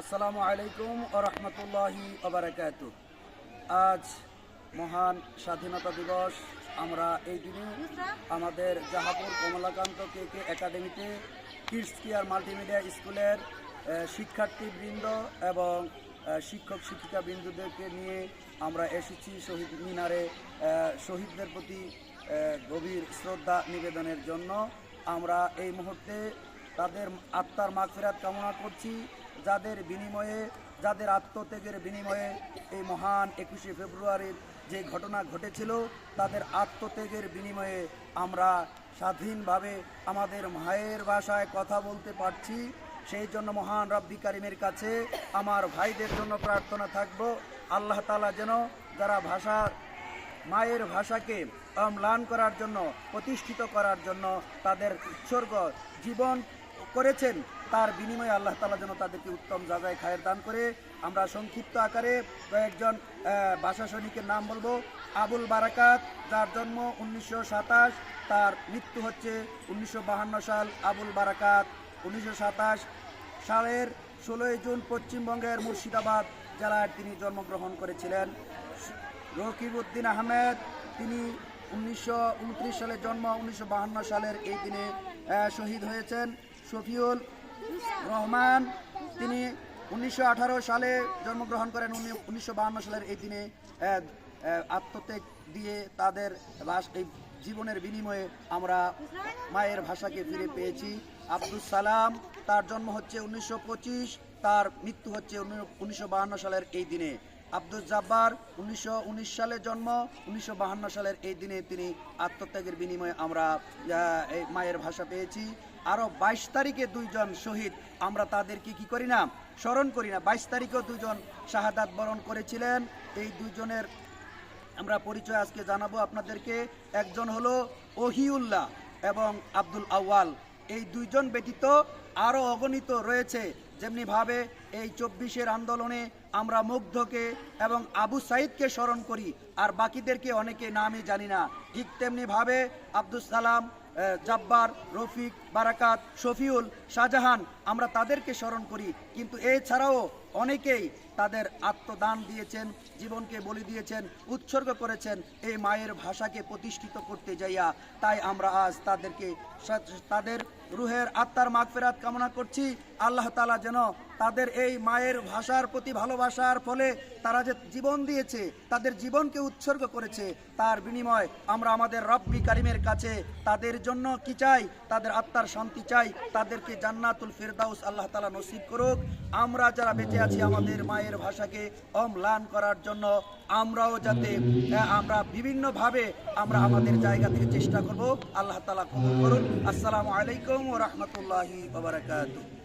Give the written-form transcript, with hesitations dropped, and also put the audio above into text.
আসসালামু আলাইকুম ওয়া রাহমাতুল্লাহি ওয়া বারাকাতুহু। আজ মহান স্বাধীনতা দিবস। আমরা এই দিনে আমাদের জাহাপুর কমলাকান্ত কেকে একাডেমিতে কিডস কেয়ার মাল্টিমিডিয়া স্কুলের শিক্ষার্থীবৃন্দ এবং শিক্ষক শিক্ষিকা বৃন্দদেরকে নিয়ে আমরা এসেছি শহীদ মিনারে শহীদদের প্রতি গভীর শ্রদ্ধা নিবেদনের জন্য। আমরা এই মুহূর্তে তাদের আত্মার মাগফিরাত কামনা করছি, যাদের আত্মত্যাগের বিনিময়ে এই মহান 21শে ফেব্রুয়ারির যে ঘটনা ঘটেছিল, তাদের আত্মত্যাগের বিনিময়ে আমরা স্বাধীনভাবে আমাদের মায়ের ভাষায় কথা বলতে পারছি। সেই জন্য মহান রব্বি কারিমের কাছে আমার ভাইদের জন্য প্রার্থনা থাকবো, আল্লাহ তাআলা যেন যারা মায়ের ভাষাকে অম্লান করার জন্য, প্রতিষ্ঠিত করার জন্য তাদের উৎসর্গ জীবন করেছেন, তার বিনিময়ে আল্লাহ তাআলা যেন তাদেরকে উত্তম জায়গায় খায়ের দান করে। আমরা সংক্ষিপ্ত আকারে কয়েকজন ভাষা সৈনিকের নাম বলবো। আবুল বারাকাত, যার জন্ম 1927, তার মৃত্যু হচ্ছে 1952 সাল। আবুল বারাকাত 1927 সালের 16 জুন পশ্চিমবঙ্গের মুর্শিদাবাদ জেলায় তিনি জন্মগ্রহণ করেছিলেন। রকিবউদ্দিন আহমেদ, তিনি 1929 সালে জন্ম, 1952 সালের এই দিনে শহীদ হয়েছেন। শফিউল রহমান, তিনি 1918 সালে জন্মগ্রহণ করেন, 1952 সালের এই দিনে আত্মত্যাগ দিয়ে তাদের এই জীবনের বিনিময়ে আমরা মায়ের ভাষাকে ফিরে পেয়েছি। আব্দুল সালাম, তার জন্ম হচ্ছে 1925, তার মৃত্যু হচ্ছে 1952 সালের এই দিনে। আব্দুল জব্বার 1919 সালে জন্ম, 1952 সালের এই দিনে তিনি আত্মত্যাগের বিনিময়ে আমরা এই মায়ের ভাষা পেয়েছি। আরও 22 তারিখে 2 জন শহীদ, আমরা তাদেরকে কি করি না, স্মরণ করি না। 22 তারিখেও 2 জন শাহাদাত বরণ করেছিলেন। এই 2 জনের আমরা পরিচয় আজকে জানাবো আপনাদেরকে। একজন হলো ওহিউল্লাহ এবং আব্দুল আউয়াল। এই 2 জন ব্যতীত আরও অগণিত রয়েছে। যেমনিভাবে এই 24-এর আন্দোলনে আমরা মুগ্ধকে এবং আবু সাইদকে স্মরণ করি, আর বাকিদেরকে অনেকে নামই জানি না। ঠিক তেমনিভাবে আব্দুল সালাম, জব্বার, রফিক, বারাকাত, শফিউল, শাহজাহান, আমরা তাদেরকে স্মরণ করি। কিন্তু এছাড়াও অনেকেই তাদের আত্মদান দিয়েছেন, জীবনকে বলি দিয়েছেন, উৎসর্গ করেছেন এই মায়ের ভাষাকে প্রতিষ্ঠিত করতে যাইয়া। তাই আমরা আজ তাদের রুহের আত্মার মাগফিরাত কামনা করছি। আল্লাহ তাআলা যেন তাদের এই মায়ের ভাষার প্রতি ভালোবাসার ফলে তারা যে জীবন দিয়েছে, তাদের জীবনকে উৎসর্গ করেছে, তার বিনিময় আমরা আমাদের রব্বি কারিমের কাছে তাদের জন্য কি চাই, তাদের আত্মার শান্তি চাই, তাদেরকে জান্নাতুল ফিরদাউস আল্লাহ তাআলা নসিব করুক। আমরা যারা বেঁচে আছি আমাদের মায়ের ভাষাকে অম্লান করার জন্য, আমরাও যাতে আমরা বিভিন্নভাবে আমরা আমাদের জায়গা থেকে চেষ্টা করব। আল্লাহ তাআলা কবুল করুন। আসসালামু আলাইকুম ওয়া রাহমাতুল্লাহি ওয়া বারাকাতুহু।